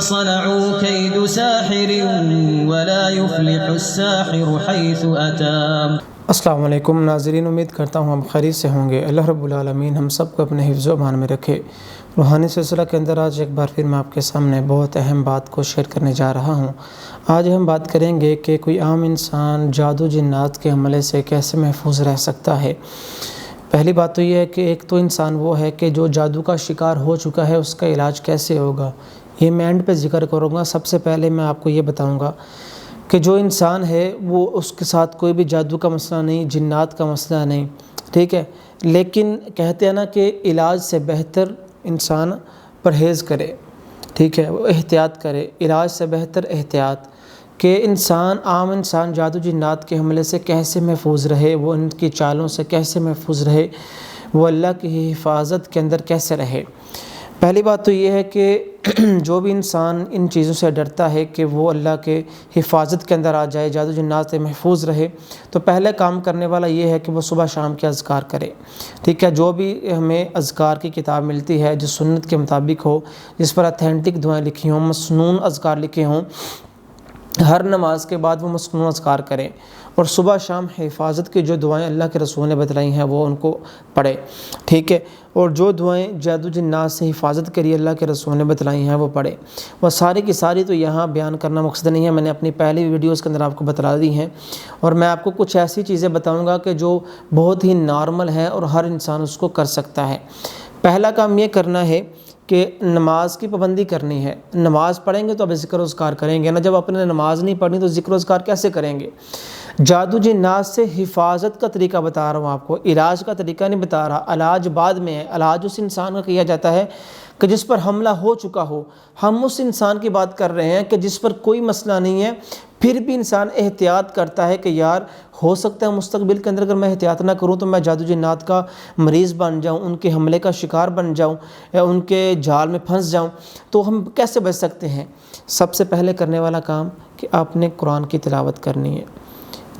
صنعوا كيد ساحر ولا يفلح الساحر حيث أتى۔ السلام علیکم ناظرین، امید کرتا ہوں ہم خیریت سے ہوں گے۔ اللہ رب العالمین ہم سب کو اپنے حفظ و امان میں رکھے۔ روحانی سلسلہ کے اندر آج ایک بار پھر میں آپ کے سامنے بہت اہم بات کو شیئر کرنے جا رہا ہوں۔ آج ہم بات کریں گے کہ کوئی عام انسان جادو جنات کے حملے سے کیسے محفوظ رہ سکتا ہے۔ پہلی بات تو یہ ہے کہ ایک تو انسان وہ ہے کہ جو جادو کا شکار ہو چکا ہے، اس کا علاج کیسے ہوگا، یہ میں اینڈ پہ ذکر کروں گا۔ سب سے پہلے میں آپ کو یہ بتاؤں گا کہ جو انسان ہے وہ اس کے ساتھ کوئی بھی جادو کا مسئلہ نہیں، جنات کا مسئلہ نہیں، ٹھیک ہے، لیکن کہتے ہیں نا کہ علاج سے بہتر انسان پرہیز کرے، ٹھیک ہے، وہ احتیاط کرے۔ علاج سے بہتر احتیاط، کہ عام انسان جادو جنات کے حملے سے کیسے محفوظ رہے، وہ ان کی چالوں سے کیسے محفوظ رہے، وہ اللہ کی حفاظت کے اندر کیسے رہے۔ پہلی بات تو یہ ہے کہ جو بھی انسان ان چیزوں سے ڈرتا ہے کہ وہ اللہ کے حفاظت کے اندر آ جائے، جادو جنات سے محفوظ رہے، تو پہلے کام کرنے والا یہ ہے کہ وہ صبح شام کے اذکار کرے، ٹھیک ہے۔ جو بھی ہمیں اذکار کی کتاب ملتی ہے جو سنت کے مطابق ہو، جس پر اتھینٹک دعائیں لکھی ہوں، مسنون اذکار لکھے ہوں، ہر نماز کے بعد وہ مسنون اذکار کریں، اور صبح شام حفاظت کی جو دعائیں اللہ کے رسول نے بتلائی ہیں وہ ان کو پڑھے، ٹھیک ہے۔ اور جو دعائیں جادو جنات سے حفاظت کے لیے اللہ کے رسول نے بتلائی ہیں وہ پڑھے۔ وہ ساری کی ساری تو یہاں بیان کرنا مقصد نہیں ہے، میں نے اپنی پہلی ویڈیوز کے اندر آپ کو بتلا دی ہیں، اور میں آپ کو کچھ ایسی چیزیں بتاؤں گا کہ جو بہت ہی نارمل ہیں اور ہر انسان اس کو کر سکتا ہے۔ پہلا کام یہ کرنا ہے کہ نماز کی پابندی کرنی ہے۔ نماز پڑھیں گے تو اب ذکر و اذکار کریں گے نا، جب اپنے نماز نہیں پڑھنی تو ذکر و اذکار کیسے کریں گے؟ جادو جنات سے حفاظت کا طریقہ بتا رہا ہوں آپ کو، علاج کا طریقہ نہیں بتا رہا۔ علاج بعد میں ہے، علاج اس انسان کا کیا جاتا ہے کہ جس پر حملہ ہو چکا ہو۔ ہم اس انسان کی بات کر رہے ہیں کہ جس پر کوئی مسئلہ نہیں ہے، پھر بھی انسان احتیاط کرتا ہے کہ یار ہو سکتا ہے مستقبل کے اندر اگر میں احتیاط نہ کروں تو میں جادو جنات کا مریض بن جاؤں، ان کے حملے کا شکار بن جاؤں، یا ان کے جال میں پھنس جاؤں۔ تو ہم کیسے بچ سکتے ہیں؟ سب سے پہلے کرنے والا کام کہ آپ نے قرآن کی تلاوت کرنی ہے،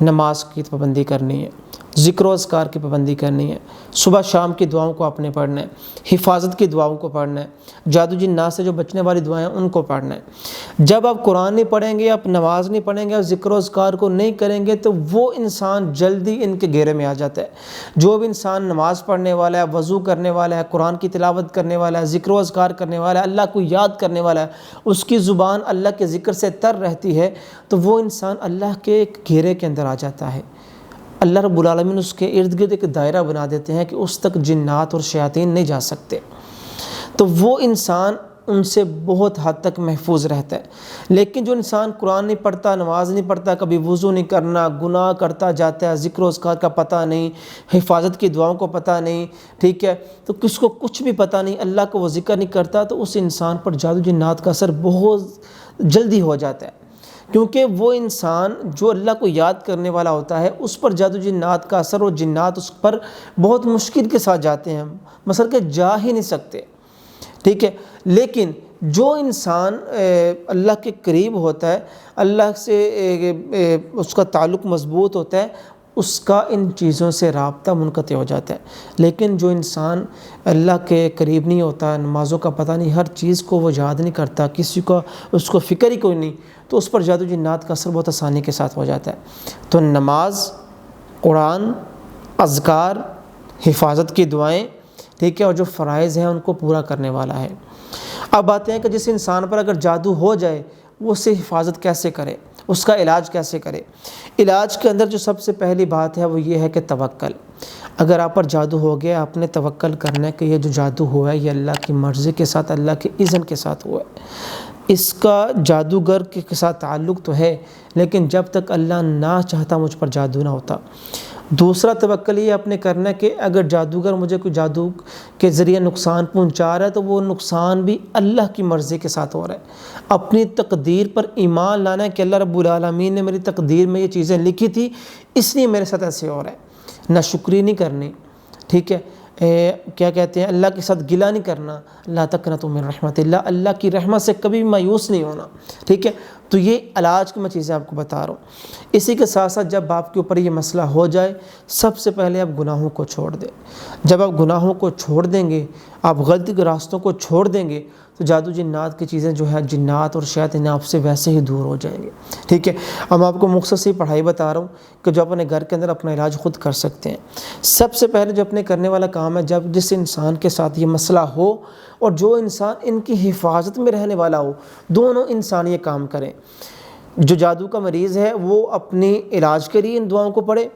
نماز کی پابندی کرنی ہے، ذکر و اذکار کی پابندی کرنی ہے، صبح شام کی دعاؤں کو آپ نے پڑھنا ہے، حفاظت کی دعاؤں کو پڑھنا ہے، جادو جنات سے جو بچنے والی دعائیں ہیں ان کو پڑھنا ہے۔ جب آپ قرآن نہیں پڑھیں گے، آپ نماز نہیں پڑھیں گے، اور ذکر و اذکار کو نہیں کریں گے تو وہ انسان جلدی ان کے گھیرے میں آ جاتا ہے۔ جو بھی انسان نماز پڑھنے والا ہے، وضو کرنے والا ہے، قرآن کی تلاوت کرنے والا ہے، ذکر و اذکار کرنے والا ہے، اللہ کو یاد کرنے والا ہے، اس کی زبان اللہ کے ذکر سے تر رہتی ہے، تو وہ انسان اللہ کے گھیرے کے اندر آ جاتا ہے۔ اللہ رب العالمین اس کے ارد گرد ایک دائرہ بنا دیتے ہیں کہ اس تک جنات اور شیاطین نہیں جا سکتے، تو وہ انسان ان سے بہت حد تک محفوظ رہتا ہے۔ لیکن جو انسان قرآن نہیں پڑھتا، نماز نہیں پڑھتا، کبھی وضو نہیں کرنا، گناہ کرتا جاتا ہے، ذکر و اذکار کا پتہ نہیں، حفاظت کی دعاؤں کو پتہ نہیں، ٹھیک ہے، تو کس کو کچھ بھی پتہ نہیں، اللہ کو وہ ذکر نہیں کرتا، تو اس انسان پر جادو جنات کا اثر بہت جلدی ہو جاتا ہے۔ کیونکہ وہ انسان جو اللہ کو یاد کرنے والا ہوتا ہے اس پر جادو جنات کا اثر، اور جنات اس پر بہت مشکل کے ساتھ جاتے ہیں، مثلا کہ جا ہی نہیں سکتے، ٹھیک ہے۔ لیکن جو انسان اللہ کے قریب ہوتا ہے، اللہ سے اس کا تعلق مضبوط ہوتا ہے، اس کا ان چیزوں سے رابطہ منقطع ہو جاتا ہے۔ لیکن جو انسان اللہ کے قریب نہیں ہوتا، نمازوں کا پتہ نہیں، ہر چیز کو وہ یاد نہیں کرتا، کسی کو اس کو فکر ہی کوئی نہیں، تو اس پر جادو جنات کا اثر بہت آسانی کے ساتھ ہو جاتا ہے۔ تو نماز، قرآن، اذکار، حفاظت کی دعائیں، ٹھیک ہے، اور جو فرائض ہیں ان کو پورا کرنے والا ہے۔ اب باتیں ہیں کہ جس انسان پر اگر جادو ہو جائے وہ اس سے حفاظت کیسے کرے، اس کا علاج کیسے کرے۔ علاج کے اندر جو سب سے پہلی بات ہے وہ یہ ہے کہ توکل۔ اگر آپ پر جادو ہو گیا، آپ نے توکل کرنا ہے کہ یہ جو جادو ہوا ہے یہ اللہ کی مرضی کے ساتھ، اللہ کے اذن کے ساتھ ہوا ہے۔ اس کا جادوگر کے ساتھ تعلق تو ہے، لیکن جب تک اللہ نہ چاہتا مجھ پر جادو نہ ہوتا۔ دوسرا توکل یہ آپ نے کرنا ہے کہ اگر جادوگر مجھے کوئی جادو کے ذریعے نقصان پہنچا رہا ہے تو وہ نقصان بھی اللہ کی مرضی کے ساتھ ہو رہا ہے۔ اپنی تقدیر پر ایمان لانا ہے کہ اللہ رب العالمین نے میری تقدیر میں یہ چیزیں لکھی تھی، اس لیے میرے ساتھ ایسے ہو رہا ہے۔ ناشکری نہیں کرنی، ٹھیک ہے، کیا کہتے ہیں، اللہ کے ساتھ گلہ نہیں کرنا، لا تقنطوا من رحمت اللہ، اللہ کی رحمت سے کبھی مایوس نہیں ہونا، ٹھیک ہے۔ تو یہ علاج کی میں چیزیں آپ کو بتا رہا ہوں۔ اسی کے ساتھ ساتھ جب آپ کے اوپر یہ مسئلہ ہو جائے، سب سے پہلے آپ گناہوں کو چھوڑ دیں۔ جب آپ گناہوں کو چھوڑ دیں گے، آپ غلطی کے راستوں کو چھوڑ دیں گے، تو جادو جنات کی چیزیں جو ہے جنات اور شیاطین آپ سے ویسے ہی دور ہو جائیں گے، ٹھیک ہے۔ اب میں آپ کو مختصر سی پڑھائی بتا رہا ہوں کہ جو اپنے گھر کے اندر اپنا علاج خود کر سکتے ہیں۔ سب سے پہلے جو اپنے کرنے والا کام ہے، جب جس انسان کے ساتھ یہ مسئلہ ہو اور جو انسان ان کی حفاظت میں رہنے والا ہو، دونوں انسان یہ کام کریں۔ جو جادو کا مریض ہے وہ اپنی علاج کے لیے ان دعاؤں کو پڑھے،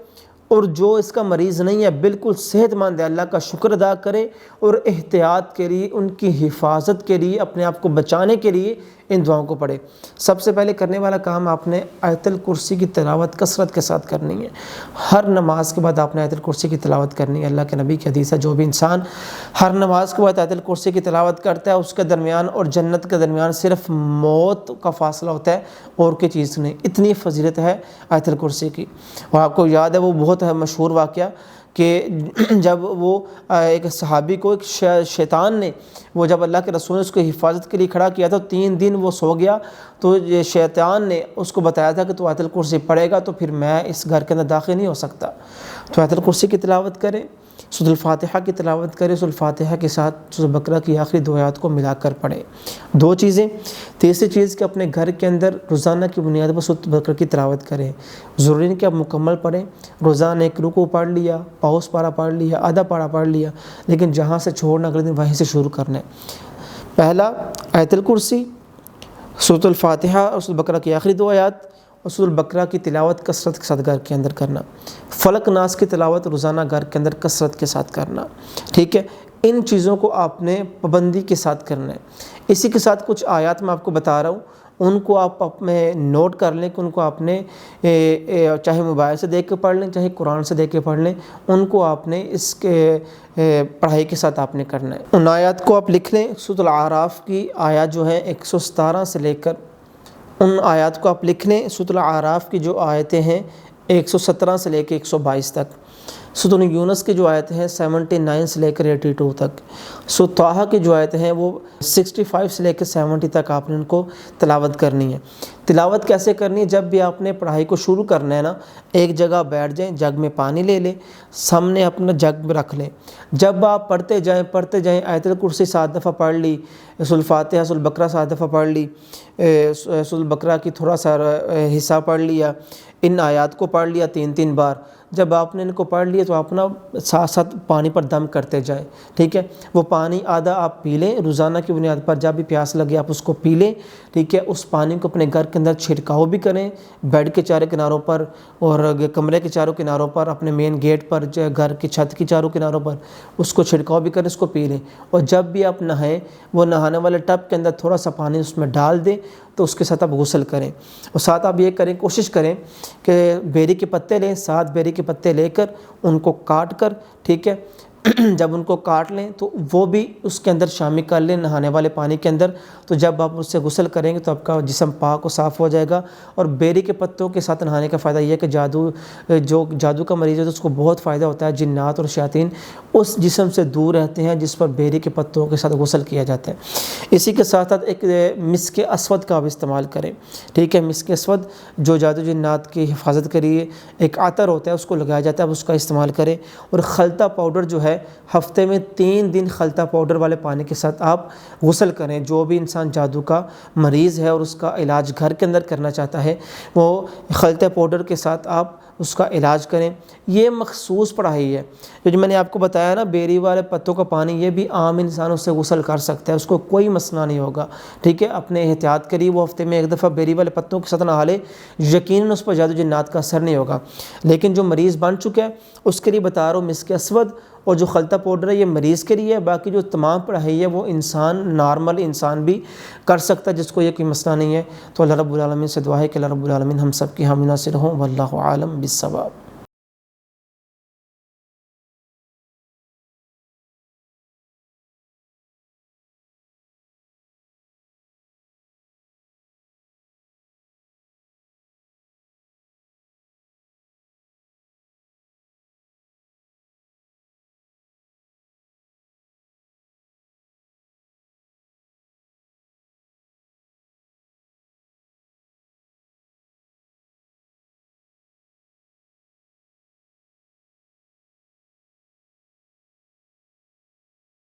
اور جو اس کا مریض نہیں ہے بالکل صحت مند ہے، اللہ کا شکر ادا کرے اور احتیاط کے لیے، ان کی حفاظت کے لیے، اپنے آپ کو بچانے کے لیے ان دعاؤں کو پڑھے۔ سب سے پہلے کرنے والا کام آپ نے آیت الکرسی کی تلاوت کثرت کے ساتھ کرنی ہے۔ ہر نماز کے بعد آپ نے آیت الکرسی کی تلاوت کرنی ہے۔ اللہ کے نبی کی حدیث ہے، جو بھی انسان ہر نماز کے بعد آیت الکرسی کی تلاوت کرتا ہے، اس کے درمیان اور جنت کے درمیان صرف موت کا فاصلہ ہوتا ہے اور کوئی چیز نہیں۔ اتنی فضیلت ہے آیت الکرسی کی۔ اور آپ کو یاد ہے وہ بہت مشہور واقعہ کہ جب وہ ایک صحابی کو ایک شیطان نے، وہ جب اللہ کے رسول نے اس کو حفاظت کے لیے کھڑا کیا تھا، 3 دن وہ سو گیا، تو یہ شیطان نے اس کو بتایا تھا کہ تو آیت الکرسی پڑھے گا تو پھر میں اس گھر کے اندر داخل نہیں ہو سکتا۔ تو آیت الکرسی کی تلاوت کریں، سورۃ الفاتحہ کی تلاوت کریں، سورۃ الفاتحہ کے ساتھ سورۃ بقرہ کی آخری 2 آیات کو ملا کر پڑھیں۔ 2 چیزیں۔ تیسری چیز کہ اپنے گھر کے اندر روزانہ کی بنیاد پر سورۃ بقرہ کی تلاوت کریں۔ ضروری نہیں کہ آپ مکمل پڑھیں، روزانہ 1 رکوع پڑھ لیا، پاؤس پارہ پڑھ لیا، آدھا پارہ پڑھ لیا، لیکن جہاں سے چھوڑنا اگلے دن وہیں سے شروع کرنا ہے۔ پہلا آیت الکرسی، سورۃ الفاتحہ اور سورۃ بقرہ کی آخری 2 آیات، اور سورۃ البقرہ کی تلاوت کثرت کے ساتھ گھر کے اندر کرنا۔ فلق ناس کی تلاوت روزانہ گھر کے اندر کثرت کے ساتھ کرنا، ٹھیک ہے۔ ان چیزوں کو آپ نے پابندی کے ساتھ کرنا ہے۔ اسی کے ساتھ کچھ آیات میں آپ کو بتا رہا ہوں، ان کو آپ اپنے نوٹ کر لیں کہ ان کو آپ نے چاہے موبائل سے دیکھ کے پڑھ لیں، چاہے قرآن سے دیکھ کے پڑھ لیں، ان کو آپ نے اس کے پڑھائی کے ساتھ آپ نے کرنا ہے۔ ان آیات کو آپ لکھ لیں۔ سورۃ الاعراف کی آیات جو ہیں 117 سے لے کر، ان آیات کو آپ لکھ لیں۔ سورۃ الاعراف کی جو آیتیں ہیں 117 سے لے کے 122 تک، سورۃ یونس کی جو آیتیں ہیں 79 سے لے کر 82 تک، سورۃ طٰہٰ کی جو آیتیں ہیں وہ 65 سے لے کے 70 تک آپ نے ان کو تلاوت کرنی ہے۔ تلاوت کیسے کرنی ہے؟ جب بھی آپ نے پڑھائی کو شروع کرنا ہے نا، ایک جگہ بیٹھ جائیں، جگ میں پانی لے لیں، سامنے اپنا جگ میں رکھ لیں۔ جب آپ پڑھتے جائیں آیت الکرسی 7 دفعہ پڑھ لی، سورۃ الفاتحہ سورۃ البقرہ 7 دفعہ پڑھ لی، سورۃ البقرہ کی تھوڑا سا حصہ پڑھ لیا، ان آیات کو پڑھ لیا 3 بار۔ جب آپ نے ان کو پڑھ لیا تو آپ نا ساتھ ساتھ پانی پر دم کرتے جائیں، ٹھیک ہے۔ وہ پانی آدھا آپ پی لیں روزانہ کی بنیاد پر، جب بھی پیاس لگے آپ اس کو پی لیں، ٹھیک ہے۔ اس پانی کو اپنے گھر کے اندر چھڑکاؤ بھی کریں، بیڈ کے چاروں کناروں پر اور کمرے کے چاروں کناروں پر، اپنے مین گیٹ پر، گھر کی چھت کی چاروں کناروں پر اس کو چھڑکاؤ بھی کریں، اس کو پی لیں۔ اور جب بھی آپ نہائیں، وہ نہانے والے ٹب کے اندر تھوڑا سا پانی اس میں ڈال دیں تو اس کے ساتھ آپ غسل کریں۔ اور ساتھ آپ یہ کریں، کوشش کریں کہ بیری کے پتے لیں، 7 بیری کے پتے لے کر ان کو کاٹ کر، ٹھیک ہے، جب ان کو کاٹ لیں تو وہ بھی اس کے اندر شامل کر لیں نہانے والے پانی کے اندر۔ تو جب آپ اس سے غسل کریں گے تو آپ کا جسم پاک و صاف ہو جائے گا۔ اور بیری کے پتوں کے ساتھ نہانے کا فائدہ یہ ہے کہ جو جادو کا مریض ہے تو اس کو بہت فائدہ ہوتا ہے، جنات اور شیاطین اس جسم سے دور رہتے ہیں جس پر بیری کے پتوں کے ساتھ غسل کیا جاتا ہے۔ اسی کے ساتھ ساتھ ایک مسک اسود کا بھی استعمال کریں، ٹھیک ہے۔ مسک اسود جو جادو جنات کی حفاظت کے لیے ایک عطر ہوتا ہے، اس کو لگایا جاتا ہے، اب اس کا استعمال کریں۔ اور خلطہ پاؤڈر جو ہے، ہفتے میں 3 دن خلطہ پاؤڈر والے پانی کے ساتھ آپ غسل کریں۔ جو بھی انسان جادو کا مریض ہے اور اس کا علاج گھر کے اندر کرنا چاہتا ہے، وہ خلطہ پاؤڈر کے ساتھ آپ اس کا علاج کریں۔ یہ مخصوص پڑھائی ہے جو میں نے آپ کو بتایا نا، بیری والے پتوں کا پانی، یہ بھی عام انسان اس سے غسل کر سکتا ہے، اس کو کوئی مسئلہ نہیں ہوگا، ٹھیک ہے۔ اپنے احتیاط کریے، وہ ہفتے میں 1 دفعہ بیری والے پتوں کے ساتھ نہا لے، یقیناً اس پر جادو جنات کا اثر نہیں ہوگا۔ لیکن جو مریض بن چکا ہے اس کے لیے بتا رہا ہوں، مسک اسود اور جو خلطہ پاؤڈر ہے یہ مریض کے لیے ہے، باقی جو تمام پڑھائی ہے وہ انسان، نارمل انسان بھی کر سکتا ہے جس کو یہ کوئی مسئلہ نہیں ہے۔ تو اللہ رب العالمین سے دعا ہے کہ اللہ رب العالمین ہم سب کی حامی ناصر ہوں، واللہ عالم بالصواب۔